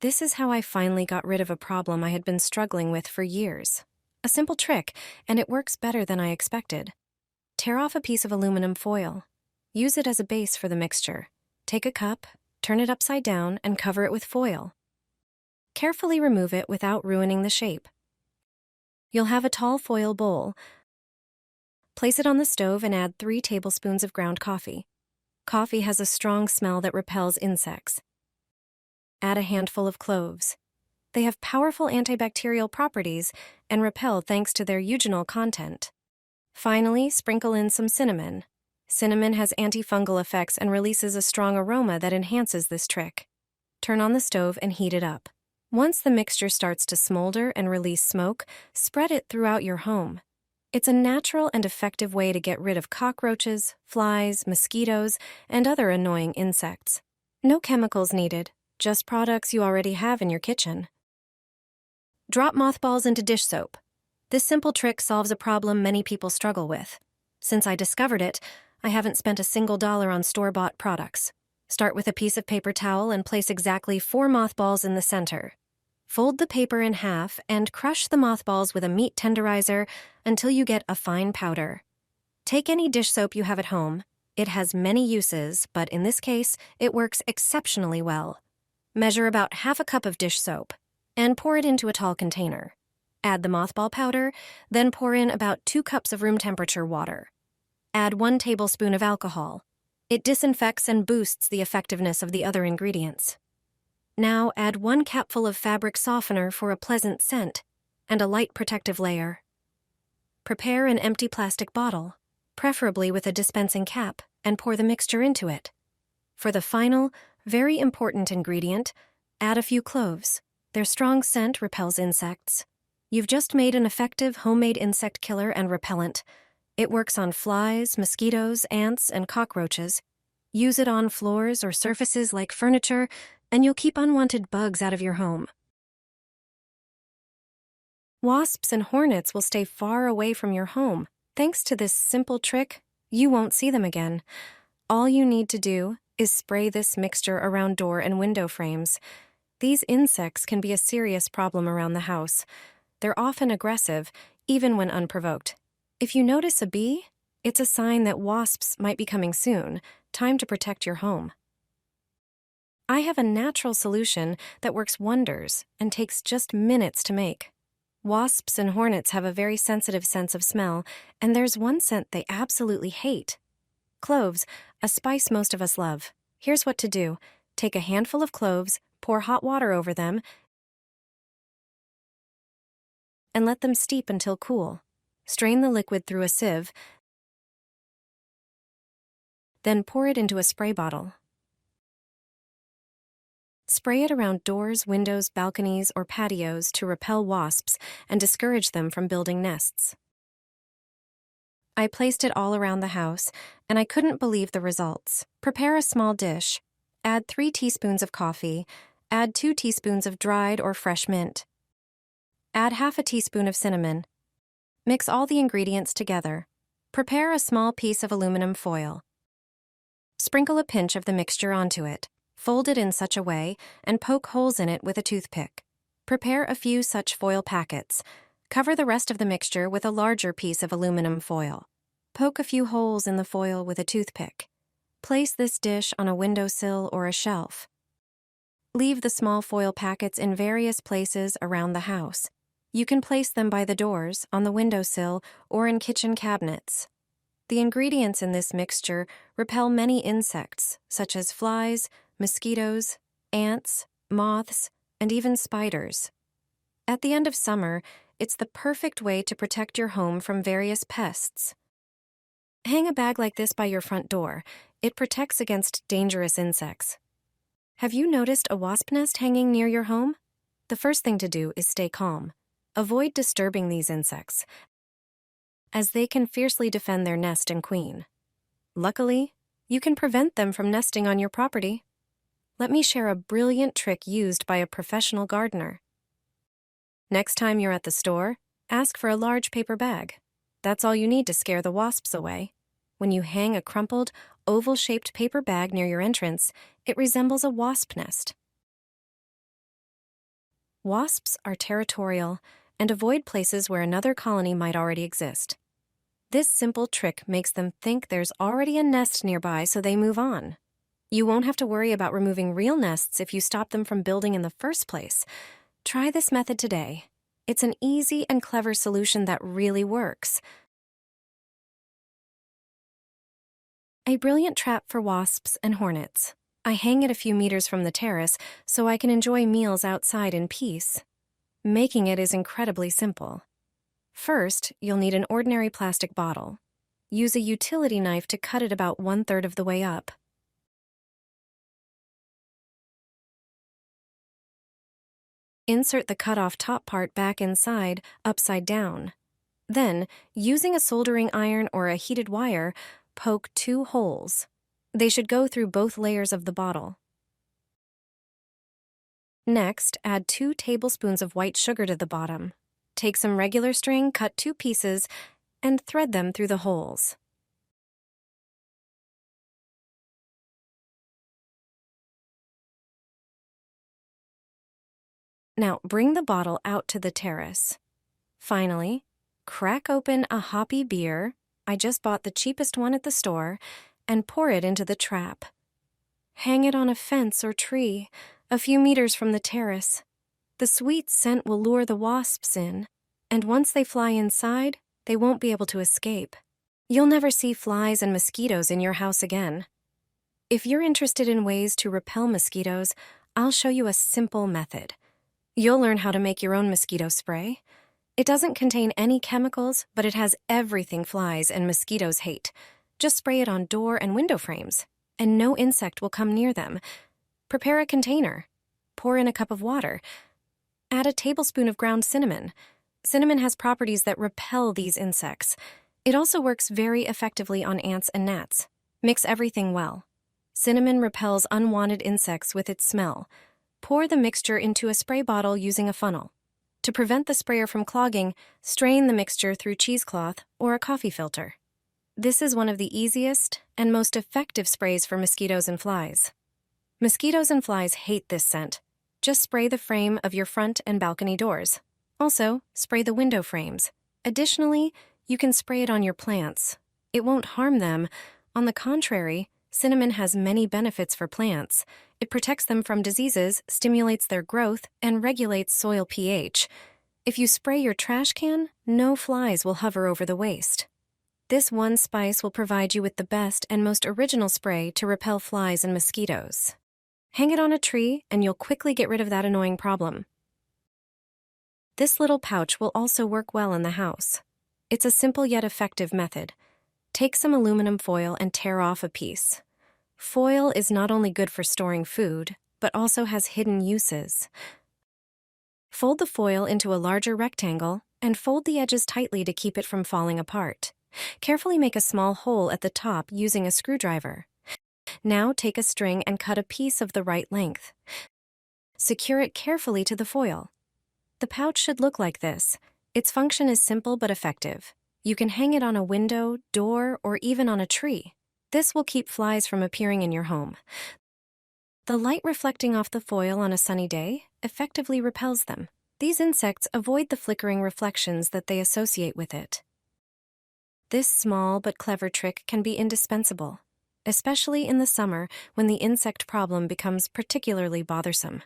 This is how I finally got rid of a problem I had been struggling with for years. A simple trick, and it works better than I expected. Tear off a piece of aluminum foil. Use it as a base for the mixture. Take a cup, turn it upside down, and cover it with foil. Carefully remove it without ruining the shape. You'll have a tall foil bowl. Place it on the stove and add 3 tablespoons of ground coffee. Coffee has a strong smell that repels insects. Add a handful of cloves. They have powerful antibacterial properties and repel thanks to their eugenol content. Finally, sprinkle in some cinnamon. Cinnamon has antifungal effects and releases a strong aroma that enhances this trick. Turn on the stove and heat it up. Once the mixture starts to smolder and release smoke, spread it throughout your home. It's a natural and effective way to get rid of cockroaches, flies, mosquitoes, and other annoying insects. No chemicals needed, just products you already have in your kitchen. Drop mothballs into dish soap. This simple trick solves a problem many people struggle with. Since I discovered it, I haven't spent a single dollar on store-bought products. Start with a piece of paper towel and place exactly 4 mothballs in the center. Fold the paper in half and crush the mothballs with a meat tenderizer until you get a fine powder. Take any dish soap you have at home. It has many uses, but in this case, it works exceptionally well. Measure about half a cup of dish soap and pour it into a tall container. Add the mothball powder, then pour in about 2 cups of room temperature water. Add 1 tablespoon of alcohol. It disinfects and boosts the effectiveness of the other ingredients. Now add 1 capful of fabric softener for a pleasant scent and a light protective layer. Prepare an empty plastic bottle, preferably with a dispensing cap, and pour the mixture into it. For the final, very important ingredient, add a few cloves. Their strong scent repels insects. You've just made an effective homemade insect killer and repellent. It works on flies, mosquitoes, ants, and cockroaches. Use it on floors or surfaces like furniture, and you'll keep unwanted bugs out of your home. Wasps and hornets will stay far away from your home. Thanks to this simple trick, you won't see them again. All you need to do is spray this mixture around door and window frames. These insects can be a serious problem around the house. They're often aggressive, even when unprovoked. If you notice a bee, it's a sign that wasps might be coming soon. Time to protect your home. I have a natural solution that works wonders and takes just minutes to make. Wasps and hornets have a very sensitive sense of smell, and there's one scent they absolutely hate. Cloves, a spice most of us love. Here's what to do. Take a handful of cloves, pour hot water over them, and let them steep until cool. Strain the liquid through a sieve, then pour it into a spray bottle. Spray it around doors, windows, balconies, or patios to repel wasps and discourage them from building nests. I placed it all around the house, and I couldn't believe the results. Prepare a small dish. Add 3 teaspoons of coffee. Add 2 teaspoons of dried or fresh mint. Add half a teaspoon of cinnamon. Mix all the ingredients together. Prepare a small piece of aluminum foil. Sprinkle a pinch of the mixture onto it. Fold it in such a way and poke holes in it with a toothpick. Prepare a few such foil packets. Cover the rest of the mixture with a larger piece of aluminum foil. Poke a few holes in the foil with a toothpick. Place this dish on a windowsill or a shelf. Leave the small foil packets in various places around the house. You can place them by the doors, on the windowsill, or in kitchen cabinets. The ingredients in this mixture repel many insects, such as flies, mosquitoes, ants, moths, and even spiders. At the end of summer, it's the perfect way to protect your home from various pests. Hang a bag like this by your front door. It protects against dangerous insects. Have you noticed a wasp nest hanging near your home? The first thing to do is stay calm. Avoid disturbing these insects, as they can fiercely defend their nest and queen. Luckily, you can prevent them from nesting on your property. Let me share a brilliant trick used by a professional gardener. Next time you're at the store, ask for a large paper bag. That's all you need to scare the wasps away. When you hang a crumpled, oval-shaped paper bag near your entrance, it resembles a wasp nest. Wasps are territorial and avoid places where another colony might already exist. This simple trick makes them think there's already a nest nearby, so they move on. You won't have to worry about removing real nests if you stop them from building in the first place. Try this method today. It's an easy and clever solution that really works. A brilliant trap for wasps and hornets. I hang it a few meters from the terrace so I can enjoy meals outside in peace. Making it is incredibly simple. First, you'll need an ordinary plastic bottle. Use a utility knife to cut it about 1/3 of the way up. Insert the cut-off top part back inside, upside down. Then, using a soldering iron or a heated wire, poke 2 holes. They should go through both layers of the bottle. Next, add 2 tablespoons of white sugar to the bottom. Take some regular string, cut 2 pieces, and thread them through the holes. Now, bring the bottle out to the terrace. Finally, crack open a hoppy beer. I just bought the cheapest one at the store, and pour it into the trap. Hang it on a fence or tree, a few meters from the terrace. The sweet scent will lure the wasps in, and once they fly inside, they won't be able to escape. You'll never see flies and mosquitoes in your house again. If you're interested in ways to repel mosquitoes, I'll show you a simple method. You'll learn how to make your own mosquito spray. It doesn't contain any chemicals, but it has everything flies and mosquitoes hate. Just spray it on door and window frames, and no insect will come near them. Prepare a container. Pour in a cup of water. Add a tablespoon of ground cinnamon. Cinnamon has properties that repel these insects. It also works very effectively on ants and gnats. Mix everything well. Cinnamon repels unwanted insects with its smell. Pour the mixture into a spray bottle using a funnel. To prevent the sprayer from clogging, strain the mixture through cheesecloth or a coffee filter. This is one of the easiest and most effective sprays for mosquitoes and flies. Mosquitoes and flies hate this scent. Just spray the frame of your front and balcony doors. Also, spray the window frames. Additionally, you can spray it on your plants. It won't harm them. On the contrary, cinnamon has many benefits for plants. It protects them from diseases, stimulates their growth, and regulates soil pH. If you spray your trash can, no flies will hover over the waste. This one spice will provide you with the best and most original spray to repel flies and mosquitoes. Hang it on a tree, and you'll quickly get rid of that annoying problem. This little pouch will also work well in the house. It's a simple yet effective method. Take some aluminum foil and tear off a piece. Foil is not only good for storing food, but also has hidden uses. Fold the foil into a larger rectangle and fold the edges tightly to keep it from falling apart. Carefully make a small hole at the top using a screwdriver. Now take a string and cut a piece of the right length. Secure it carefully to the foil. The pouch should look like this. Its function is simple but effective. You can hang it on a window, door, or even on a tree. This will keep flies from appearing in your home. The light reflecting off the foil on a sunny day effectively repels them. These insects avoid the flickering reflections that they associate with it. This small but clever trick can be indispensable, especially in the summer when the insect problem becomes particularly bothersome.